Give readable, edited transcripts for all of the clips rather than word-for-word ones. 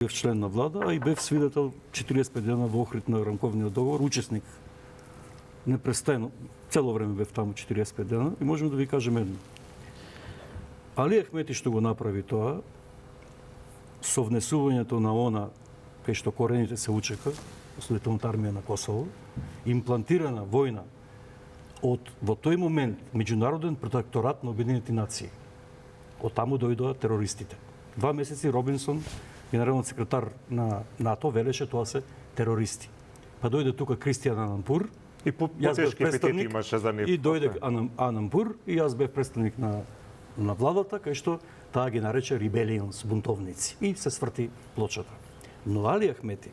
Бев член на влада, а и бев свидетел 45 дена во Охрид на рамковниот договор, учесник. Непрестајно, цело време бев таму 45 дена и можеме да ви кажеме едно. Али Ахмети што го направи тоа, со внесувањето на она, кај што корените се учека, освободителната армија на Косово, имплантирана војна во тој момент меѓународен протекторат на Обединените нации. Од таму дојдоа терористите. 2 месеци Робинсон, генералниот секретар на НАТО, велеше тоа се терористи. Па дојде тука Кристијан Ананпур, И потешки епитети имаше за нив. И дојде Ананпур и јас бев представник на владата, кај што таа ги нарече рибелијонс, бунтовници. И се сврти плочата. Но Али Ахмети,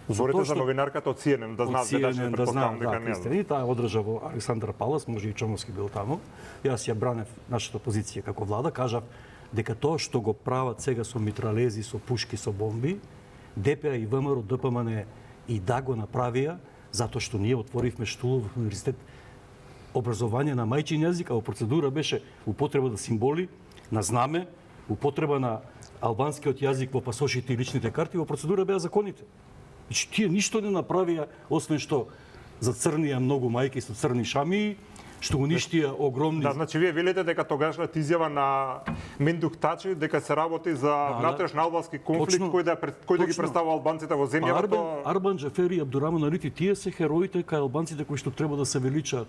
Зборите за новинарката од CNN, да знаат дека да знаат, Кристијан, и таа одржа во Александар Палас, може и Чомовски бил таму. Јас ја бранев нашата позиција како влада, кажав дека тоа што го прават сега со митралези, со пушки, со бомби, ДПА и ВМРО, ДПМН и да го направија, затоа што ние отворивме штулов во универзитет образование на мајчин јазик, а во процедура беше употреба на символи, на знаме, употреба на албанскиот јазик во пасошите и личните карти, во процедура беа законите. Значи тие ништо не направија, освен што зацрнија многу мајки со црни шамии, што уништија огромни... Да, значи вие велите дека тогашната изјава на Мендух Тачи дека се работи за внатрешен албански конфликт кој да ги представува албанците во земјава. Арбан Джафери и Абдураман Арити, тие се хероите кај албанците кои што треба да се величаат.